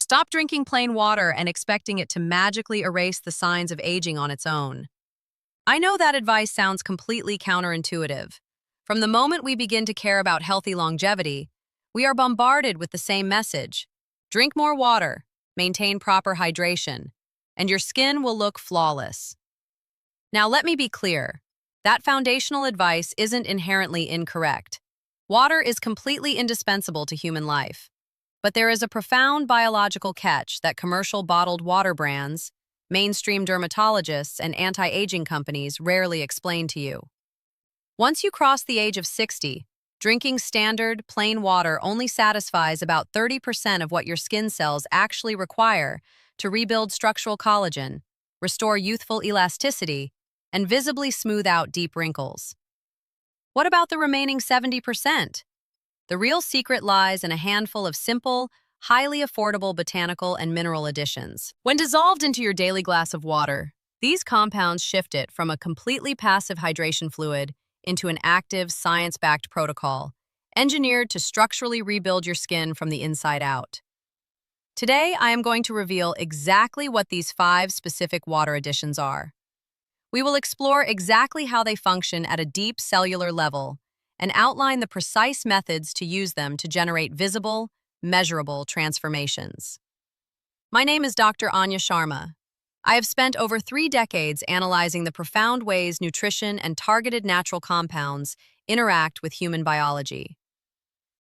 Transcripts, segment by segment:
Stop drinking plain water and expecting it to magically erase the signs of aging on its own. I know that advice sounds completely counterintuitive. From the moment we begin to care about healthy longevity, we are bombarded with the same message. Drink more water, maintain proper hydration, and your skin will look flawless. Now let me be clear. That foundational advice isn't inherently incorrect. Water is completely indispensable to human life. But there is a profound biological catch that commercial bottled water brands, mainstream dermatologists, and anti-aging companies rarely explain to you. Once you cross the age of 60, drinking standard, plain water only satisfies about 30% of what your skin cells actually require to rebuild structural collagen, restore youthful elasticity, and visibly smooth out deep wrinkles. What about the remaining 70%? The real secret lies in a handful of simple, highly affordable botanical and mineral additions. When dissolved into your daily glass of water, these compounds shift it from a completely passive hydration fluid into an active, science-backed protocol, engineered to structurally rebuild your skin from the inside out. Today, I am going to reveal exactly what these 5 specific water additions are. We will explore exactly how they function at a deep cellular level and outline the precise methods to use them to generate visible, measurable transformations. My name is Dr. Anya Sharma. I have spent over 3 decades analyzing the profound ways nutrition and targeted natural compounds interact with human biology.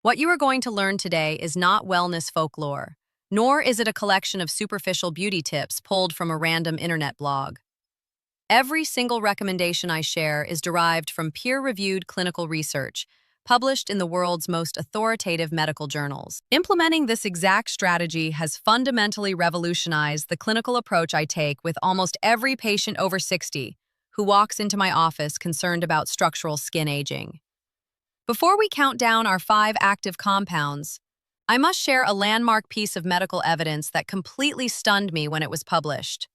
What you are going to learn today is not wellness folklore, nor is it a collection of superficial beauty tips pulled from a random internet blog. Every single recommendation I share is derived from peer-reviewed clinical research, published in the world's most authoritative medical journals. Implementing this exact strategy has fundamentally revolutionized the clinical approach I take with almost every patient over 60 who walks into my office concerned about structural skin aging. Before we count down our 5 active compounds, I must share a landmark piece of medical evidence that completely stunned me when it was published.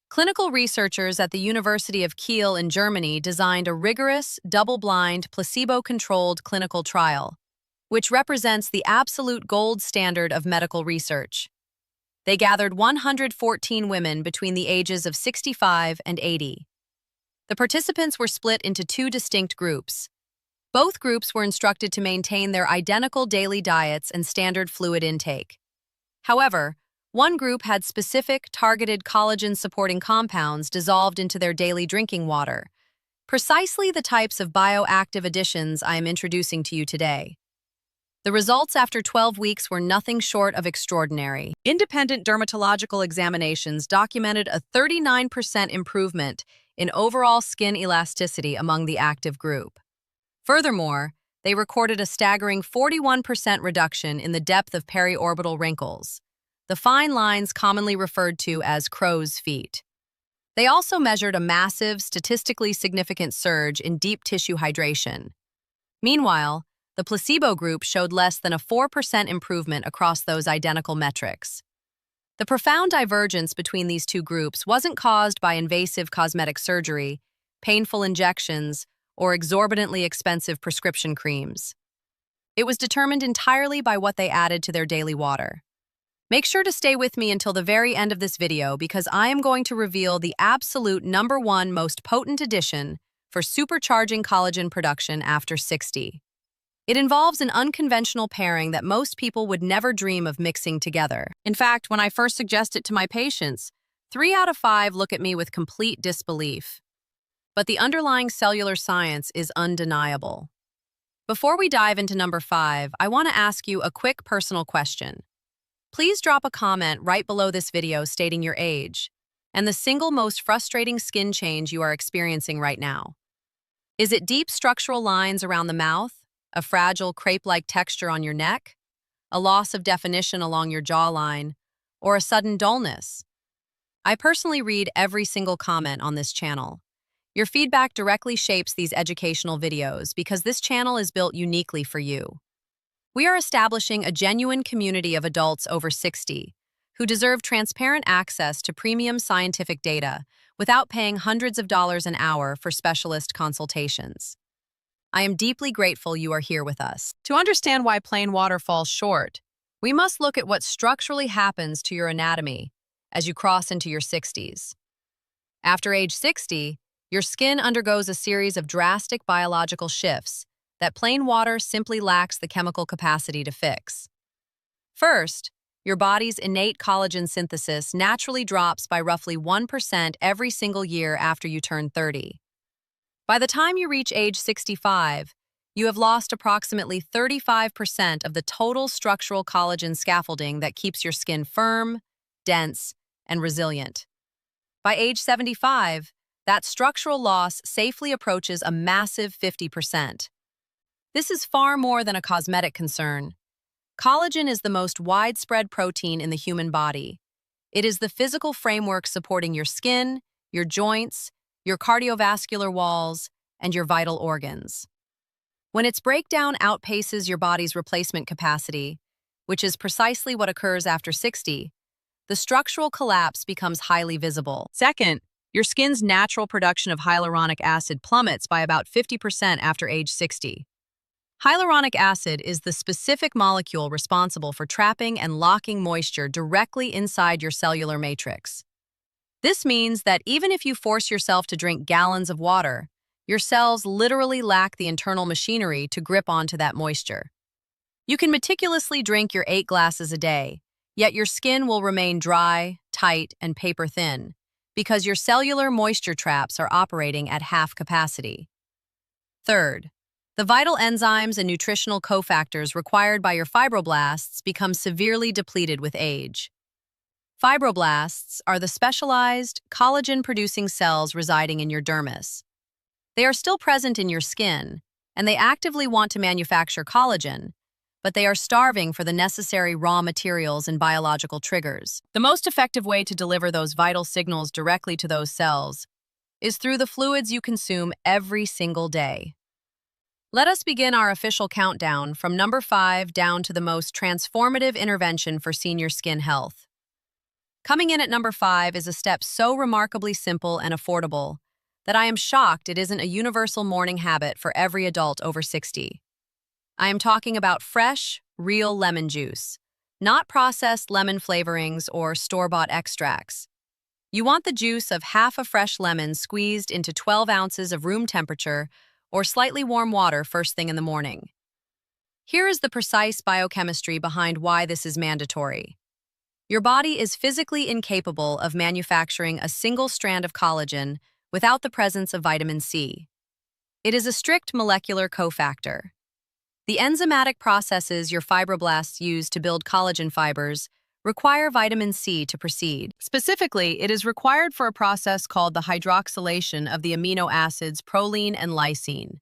Clinical researchers at the University of Kiel in Germany designed a rigorous, double-blind, placebo-controlled clinical trial, which represents the absolute gold standard of medical research. They gathered 114 women between the ages of 65 and 80. The participants were split into 2 distinct groups. Both groups were instructed to maintain their identical daily diets and standard fluid intake. However, one group had specific, targeted collagen-supporting compounds dissolved into their daily drinking water, precisely the types of bioactive additions I am introducing to you today. The results after 12 weeks were nothing short of extraordinary. Independent dermatological examinations documented a 39% improvement in overall skin elasticity among the active group. Furthermore, they recorded a staggering 41% reduction in the depth of periorbital wrinkles, the fine lines commonly referred to as crow's feet. They also measured a massive, statistically significant surge in deep tissue hydration. Meanwhile, the placebo group showed less than a 4% improvement across those identical metrics. The profound divergence between these 2 groups wasn't caused by invasive cosmetic surgery, painful injections, or exorbitantly expensive prescription creams. It was determined entirely by what they added to their daily water. Make sure to stay with me until the very end of this video because I am going to reveal the absolute #1 most potent addition for supercharging collagen production after 60. It involves an unconventional pairing that most people would never dream of mixing together. In fact, when I first suggest it to my patients, 3 out of 5 look at me with complete disbelief. But the underlying cellular science is undeniable. Before we dive into number 5, I want to ask you a quick personal question. Please drop a comment right below this video stating your age and the single most frustrating skin change you are experiencing right now. Is it deep structural lines around the mouth, a fragile crepe-like texture on your neck, a loss of definition along your jawline, or a sudden dullness? I personally read every single comment on this channel. Your feedback directly shapes these educational videos because this channel is built uniquely for you. We are establishing a genuine community of adults over 60 who deserve transparent access to premium scientific data without paying hundreds of dollars an hour for specialist consultations. I am deeply grateful you are here with us. To understand why plain water falls short, we must look at what structurally happens to your anatomy as you cross into your 60s. After age 60, your skin undergoes a series of drastic biological shifts that plain water simply lacks the chemical capacity to fix. First, your body's innate collagen synthesis naturally drops by roughly 1% every single year after you turn 30. By the time you reach age 65, you have lost approximately 35% of the total structural collagen scaffolding that keeps your skin firm, dense, and resilient. By age 75, that structural loss safely approaches a massive 50%. This is far more than a cosmetic concern. Collagen is the most widespread protein in the human body. It is the physical framework supporting your skin, your joints, your cardiovascular walls, and your vital organs. When its breakdown outpaces your body's replacement capacity, which is precisely what occurs after 60, the structural collapse becomes highly visible. Second, your skin's natural production of hyaluronic acid plummets by about 50% after age 60. Hyaluronic acid is the specific molecule responsible for trapping and locking moisture directly inside your cellular matrix. This means that even if you force yourself to drink gallons of water, your cells literally lack the internal machinery to grip onto that moisture. You can meticulously drink your 8 glasses a day, yet your skin will remain dry, tight, and paper-thin because your cellular moisture traps are operating at half capacity. Third, the vital enzymes and nutritional cofactors required by your fibroblasts become severely depleted with age. Fibroblasts are the specialized, collagen-producing cells residing in your dermis. They are still present in your skin, and they actively want to manufacture collagen, but they are starving for the necessary raw materials and biological triggers. The most effective way to deliver those vital signals directly to those cells is through the fluids you consume every single day. Let us begin our official countdown from number 5 down to the most transformative intervention for senior skin health. Coming in at number 5 is a step so remarkably simple and affordable that I am shocked it isn't a universal morning habit for every adult over 60. I am talking about fresh, real lemon juice, not processed lemon flavorings or store-bought extracts. You want the juice of half a fresh lemon squeezed into 12 ounces of room temperature or slightly warm water first thing in the morning. Here is the precise biochemistry behind why this is mandatory. Your body is physically incapable of manufacturing a single strand of collagen without the presence of vitamin C. It is a strict molecular cofactor. The enzymatic processes your fibroblasts use to build collagen fibers require vitamin C to proceed. Specifically, it is required for a process called the hydroxylation of the amino acids proline and lysine.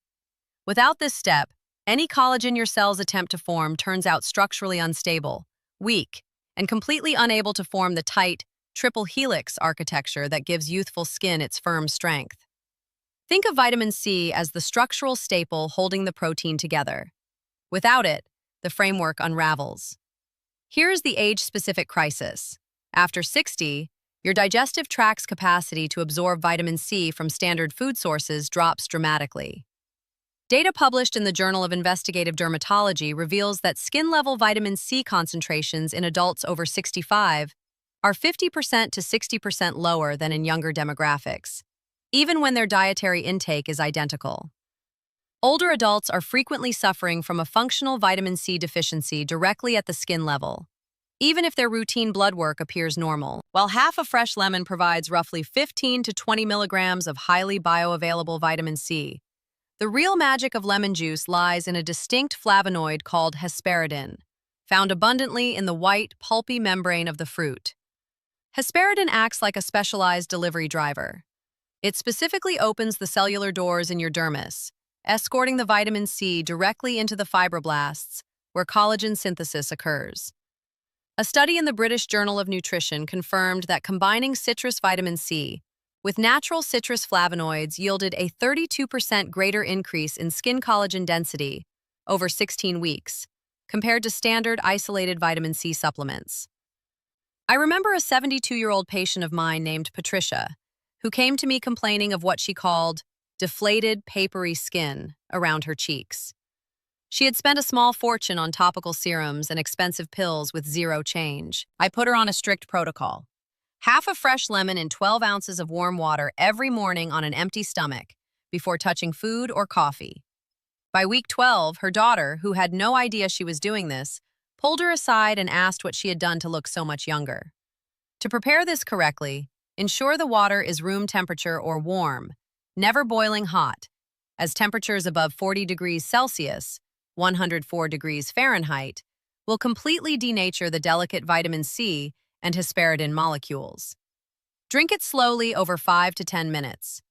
Without this step, any collagen your cells attempt to form turns out structurally unstable, weak, and completely unable to form the tight, triple helix architecture that gives youthful skin its firm strength. Think of vitamin C as the structural staple holding the protein together. Without it, the framework unravels. Here is the age-specific crisis. After 60, your digestive tract's capacity to absorb vitamin C from standard food sources drops dramatically. Data published in the Journal of Investigative Dermatology reveals that skin-level vitamin C concentrations in adults over 65 are 50% to 60% lower than in younger demographics, even when their dietary intake is identical. Older adults are frequently suffering from a functional vitamin C deficiency directly at the skin level, even if their routine blood work appears normal. While half a fresh lemon provides roughly 15 to 20 milligrams of highly bioavailable vitamin C, the real magic of lemon juice lies in a distinct flavonoid called hesperidin, found abundantly in the white, pulpy membrane of the fruit. Hesperidin acts like a specialized delivery driver. It specifically opens the cellular doors in your dermis, escorting the vitamin C directly into the fibroblasts, where collagen synthesis occurs. A study in the British Journal of Nutrition confirmed that combining citrus vitamin C with natural citrus flavonoids yielded a 32% greater increase in skin collagen density over 16 weeks, compared to standard isolated vitamin C supplements. I remember a 72-year-old patient of mine named Patricia, who came to me complaining of what she called deflated, papery skin around her cheeks. She had spent a small fortune on topical serums and expensive pills with zero change. I put her on a strict protocol. Half a fresh lemon in 12 ounces of warm water every morning on an empty stomach, before touching food or coffee. By week 12, her daughter, who had no idea she was doing this, pulled her aside and asked what she had done to look so much younger. To prepare this correctly, ensure the water is room temperature or warm, never boiling hot, as temperatures above 40 degrees Celsius, 104 degrees Fahrenheit, will completely denature the delicate vitamin C and hesperidin molecules. Drink it slowly over 5 to 10 minutes.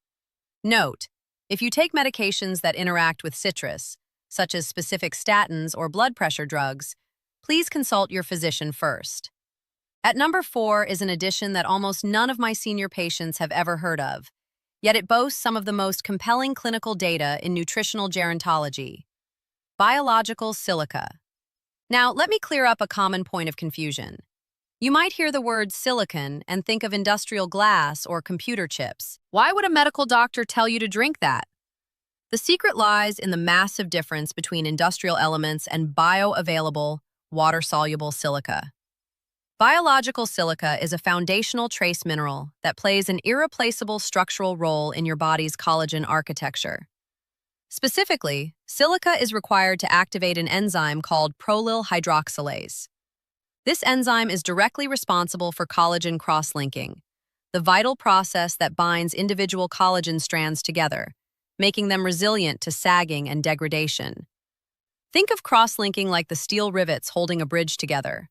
Note, if you take medications that interact with citrus, such as specific statins or blood pressure drugs, please consult your physician first. At number 4 is an addition that almost none of my senior patients have ever heard of, yet it boasts some of the most compelling clinical data in nutritional gerontology: biological silica. Now, let me clear up a common point of confusion. You might hear the word silicon and think of industrial glass or computer chips. Why would a medical doctor tell you to drink that? The secret lies in the massive difference between industrial elements and bioavailable, water-soluble silica. Biological silica is a foundational trace mineral that plays an irreplaceable structural role in your body's collagen architecture. Specifically, silica is required to activate an enzyme called prolyl hydroxylase. This enzyme is directly responsible for collagen cross-linking, the vital process that binds individual collagen strands together, making them resilient to sagging and degradation. Think of cross-linking like the steel rivets holding a bridge together.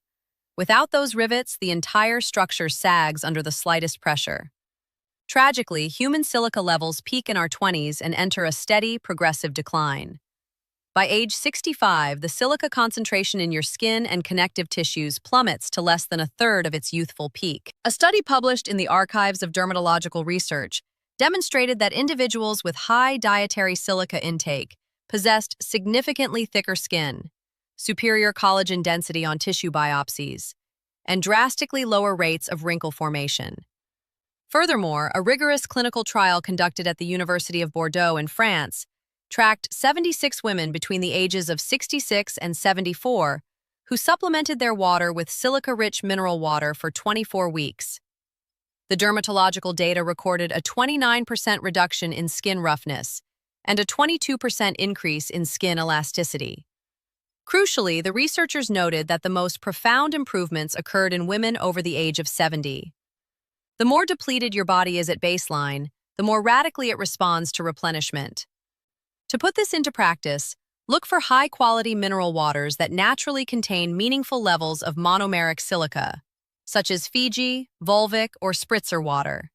Without those rivets, the entire structure sags under the slightest pressure. Tragically, human silica levels peak in our 20s and enter a steady, progressive decline. By age 65, the silica concentration in your skin and connective tissues plummets to less than a third of its youthful peak. A study published in the Archives of Dermatological Research demonstrated that individuals with high dietary silica intake possessed significantly thicker skin, superior collagen density on tissue biopsies, and drastically lower rates of wrinkle formation. Furthermore, a rigorous clinical trial conducted at the University of Bordeaux in France tracked 76 women between the ages of 66 and 74 who supplemented their water with silica-rich mineral water for 24 weeks. The dermatological data recorded a 29% reduction in skin roughness and a 22% increase in skin elasticity. Crucially, the researchers noted that the most profound improvements occurred in women over the age of 70. The more depleted your body is at baseline, the more radically it responds to replenishment. To put this into practice, look for high-quality mineral waters that naturally contain meaningful levels of monomeric silica, such as Fiji, Volvic, or Spritzer water.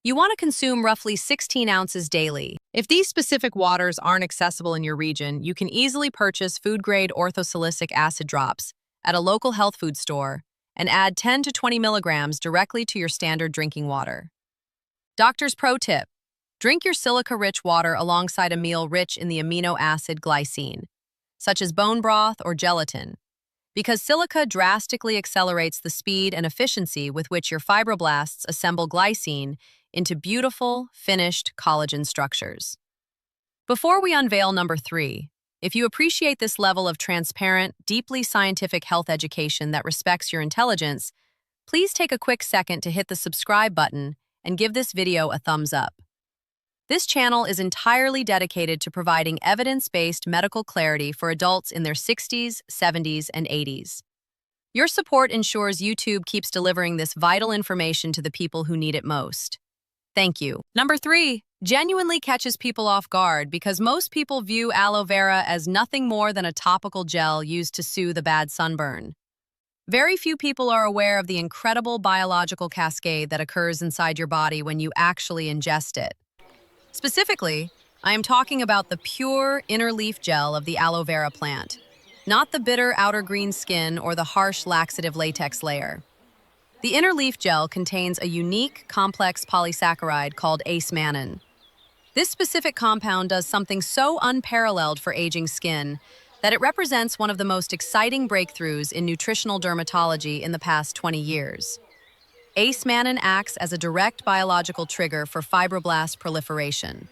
You want to consume roughly 16 ounces daily. If these specific waters aren't accessible in your region, you can easily purchase food-grade orthosilicic acid drops at a local health food store and add 10 to 20 milligrams directly to your standard drinking water. Doctor's pro tip: drink your silica-rich water alongside a meal rich in the amino acid glycine, such as bone broth or gelatin, because silica drastically accelerates the speed and efficiency with which your fibroblasts assemble glycine into beautiful, finished collagen structures. Before we unveil number 3, if you appreciate this level of transparent, deeply scientific health education that respects your intelligence, please take a quick second to hit the subscribe button and give this video a thumbs up. This channel is entirely dedicated to providing evidence-based medical clarity for adults in their 60s, 70s, and 80s. Your support ensures YouTube keeps delivering this vital information to the people who need it most. Thank you. Number 3, genuinely catches people off guard because most people view aloe vera as nothing more than a topical gel used to soothe a bad sunburn. Very few people are aware of the incredible biological cascade that occurs inside your body when you actually ingest it. Specifically, I am talking about the pure inner leaf gel of the aloe vera plant, not the bitter outer green skin or the harsh laxative latex layer. The inner leaf gel contains a unique, complex polysaccharide called ace-mannan. This specific compound does something so unparalleled for aging skin that it represents one of the most exciting breakthroughs in nutritional dermatology in the past 20 years. Ace-mannan acts as a direct biological trigger for fibroblast proliferation.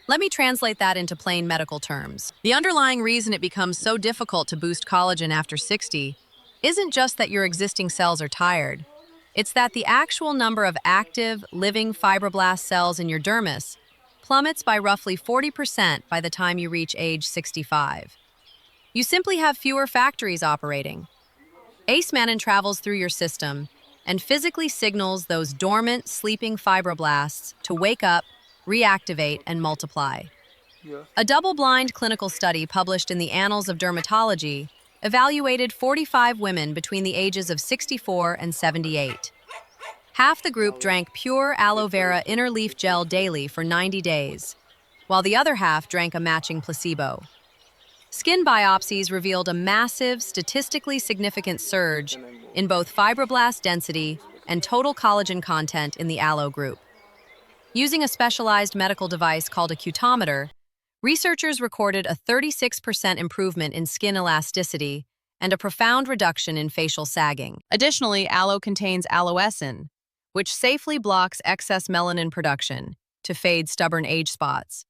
Let me translate that into plain medical terms. The underlying reason it becomes so difficult to boost collagen after 60 isn't just that your existing cells are tired. It's that the actual number of active, living fibroblast cells in your dermis plummets by roughly 40% by the time you reach age 65. You simply have fewer factories operating. Acemannan travels through your system and physically signals those dormant, sleeping fibroblasts to wake up, reactivate, and multiply. Yeah. A double-blind clinical study published in the Annals of Dermatology evaluated 45 women between the ages of 64 and 78. Half the group drank pure aloe vera inner leaf gel daily for 90 days, while the other half drank a matching placebo. Skin biopsies revealed a massive, statistically significant surge in both fibroblast density and total collagen content in the aloe group. Using a specialized medical device called a cutometer, researchers recorded a 36% improvement in skin elasticity and a profound reduction in facial sagging. Additionally, aloe contains aloesin, which safely blocks excess melanin production to fade stubborn age spots,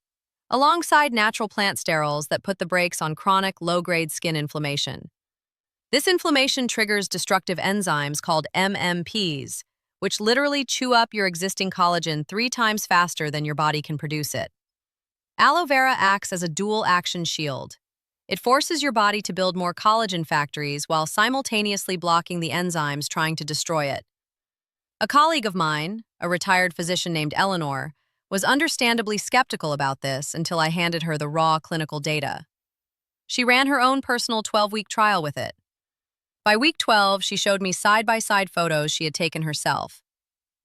alongside natural plant sterols that put the brakes on chronic, low-grade skin inflammation. This inflammation triggers destructive enzymes called MMPs, which literally chew up your existing collagen 3 times faster than your body can produce it. Aloe vera acts as a dual-action shield. It forces your body to build more collagen factories while simultaneously blocking the enzymes trying to destroy it. A colleague of mine, a retired physician named Eleanor, was understandably skeptical about this until I handed her the raw clinical data. She ran her own personal 12-week trial with it. By week 12, she showed me side-by-side photos she had taken herself.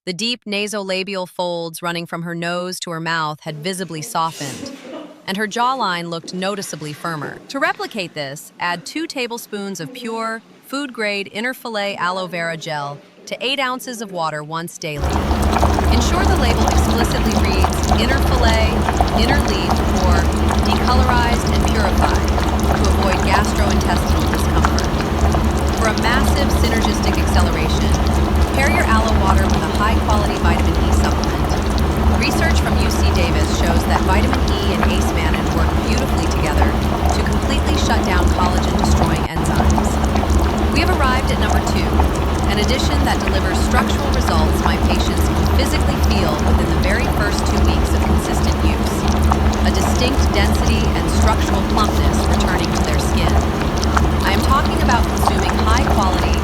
The deep nasolabial folds running from her nose to her mouth had visibly softened, and her jawline looked noticeably firmer. To replicate this, add 2 tablespoons of pure, food-grade inner fillet aloe vera gel to 8 ounces of water once daily. Ensure the label explicitly reads inner fillet, inner leaf, or decolorized and purified to avoid gastrointestinal discomfort. For a massive synergistic acceleration, pair your aloe water with a high-quality vitamin E supplement. Research from UC Davis shows that vitamin E and acemannan work beautifully together to completely shut down collagen-destroying enzymes. We have arrived at number 2, an addition that delivers structural results my patients can physically feel within the very first 2 weeks of consistent use. A distinct density and structural plumpness returning to their skin. I am talking about consuming high-quality,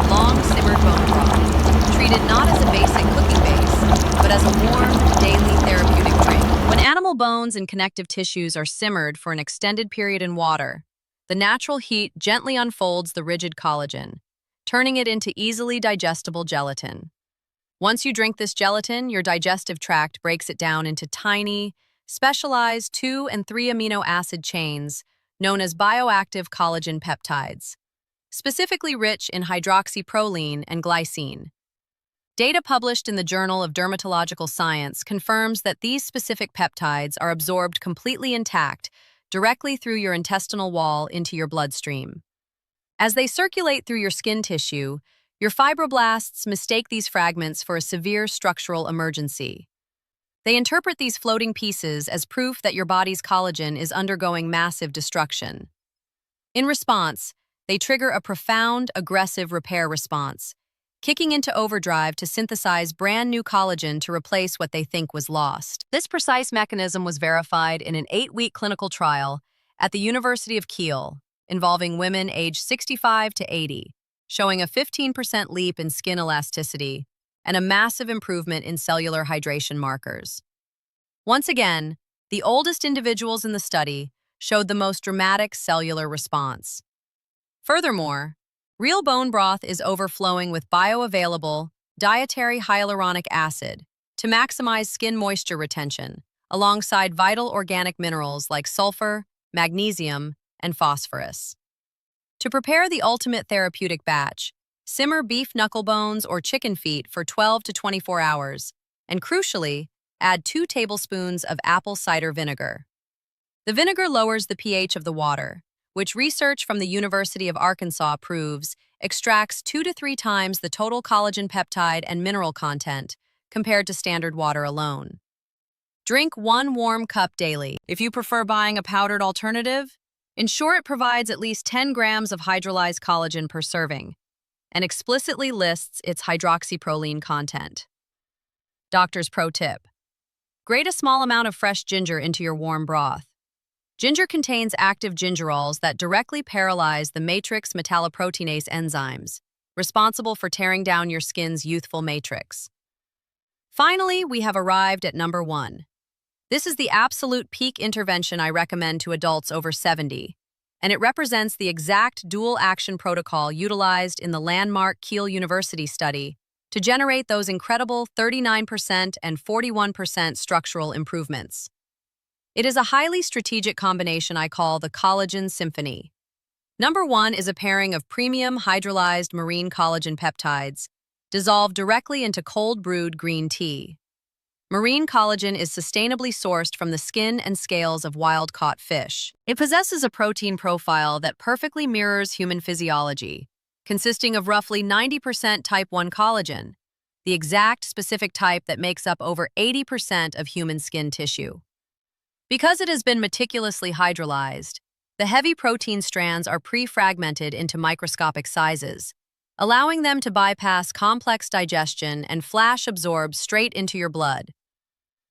long-simmered bone broth, treated not as a basic cooking base, but as a warm, daily therapeutic drink. When animal bones and connective tissues are simmered for an extended period in water, the natural heat gently unfolds the rigid collagen, turning it into easily digestible gelatin. Once you drink this gelatin, your digestive tract breaks it down into tiny, specialized 2 and 3 amino acid chains known as bioactive collagen peptides, specifically rich in hydroxyproline and glycine. Data published in the Journal of Dermatological Science confirms that these specific peptides are absorbed completely intact, directly through your intestinal wall into your bloodstream. As they circulate through your skin tissue, your fibroblasts mistake these fragments for a severe structural emergency. They interpret these floating pieces as proof that your body's collagen is undergoing massive destruction. In response, they trigger a profound, aggressive repair response, kicking into overdrive to synthesize brand new collagen to replace what they think was lost. This precise mechanism was verified in an 8-week clinical trial at the University of Kiel, involving women aged 65 to 80, showing a 15% leap in skin elasticity and a massive improvement in cellular hydration markers. Once again, the oldest individuals in the study showed the most dramatic cellular response. Furthermore, real bone broth is overflowing with bioavailable, dietary hyaluronic acid to maximize skin moisture retention, alongside vital organic minerals like sulfur, magnesium, and phosphorus. To prepare the ultimate therapeutic batch, simmer beef knuckle bones or chicken feet for 12 to 24 hours, and crucially, add 2 tablespoons of apple cider vinegar. The vinegar lowers the pH of the water, which research from the University of Arkansas proves extracts 2 to 3 times the total collagen peptide and mineral content compared to standard water alone. Drink 1 warm cup daily. If you prefer buying a powdered alternative, ensure it provides at least 10 grams of hydrolyzed collagen per serving and explicitly lists its hydroxyproline content. Doctor's pro tip: grate a small amount of fresh ginger into your warm broth. Ginger contains active gingerols that directly paralyze the matrix metalloproteinase enzymes, responsible for tearing down your skin's youthful matrix. Finally, we have arrived at number 1. This is the absolute peak intervention I recommend to adults over 70, and it represents the exact dual-action protocol utilized in the landmark Keele University study to generate those incredible 39% and 41% structural improvements. It is a highly strategic combination I call the collagen symphony. Number 1 is a pairing of premium hydrolyzed marine collagen peptides dissolved directly into cold-brewed green tea. Marine collagen is sustainably sourced from the skin and scales of wild-caught fish. It possesses a protein profile that perfectly mirrors human physiology, consisting of roughly 90% type 1 collagen, the exact specific type that makes up over 80% of human skin tissue. Because it has been meticulously hydrolyzed, the heavy protein strands are pre-fragmented into microscopic sizes, allowing them to bypass complex digestion and flash absorb straight into your blood.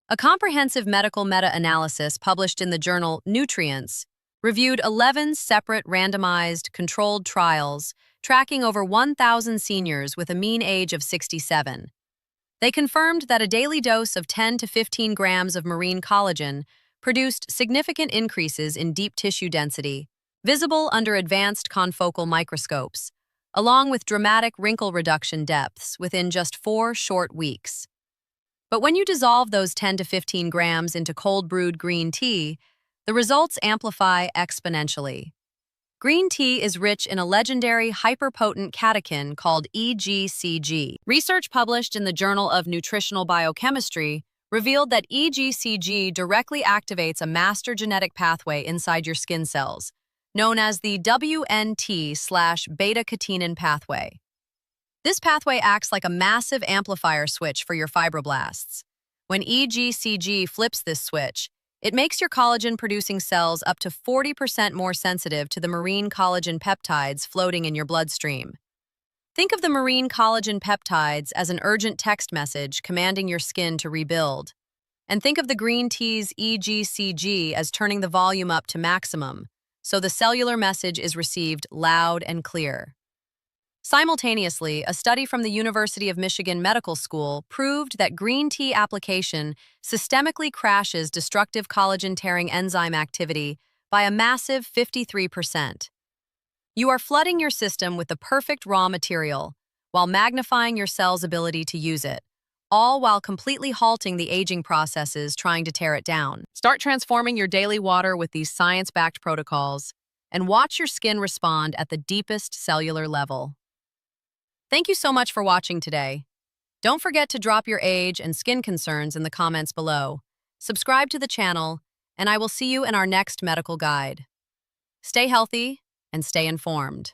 A comprehensive medical meta-analysis published in the journal Nutrients reviewed 11 separate randomized, controlled trials tracking over 1,000 seniors with a mean age of 67. They confirmed that a daily dose of 10 to 15 grams of marine collagen produced significant increases in deep tissue density, visible under advanced confocal microscopes, along with dramatic wrinkle reduction depths within just 4 short weeks. But when you dissolve those 10 to 15 grams into cold-brewed green tea, the results amplify exponentially. Green tea is rich in a legendary hyperpotent catechin called EGCG. Research published in the Journal of Nutritional Biochemistry revealed that EGCG directly activates a master genetic pathway inside your skin cells, known as the WNT/beta-catenin pathway. This pathway acts like a massive amplifier switch for your fibroblasts. When EGCG flips this switch, it makes your collagen-producing cells up to 40% more sensitive to the marine collagen peptides floating in your bloodstream. Think of the marine collagen peptides as an urgent text message commanding your skin to rebuild. And think of the green tea's EGCG as turning the volume up to maximum, so the cellular message is received loud and clear. Simultaneously, a study from the University of Michigan Medical School proved that green tea application systemically crashes destructive collagen-tearing enzyme activity by a massive 53%. You are flooding your system with the perfect raw material while magnifying your cell's ability to use it, all while completely halting the aging processes trying to tear it down. Start transforming your daily water with these science-backed protocols and watch your skin respond at the deepest cellular level. Thank you so much for watching today. Don't forget to drop your age and skin concerns in the comments below. Subscribe to the channel, and I will see you in our next medical guide. Stay healthy and stay informed.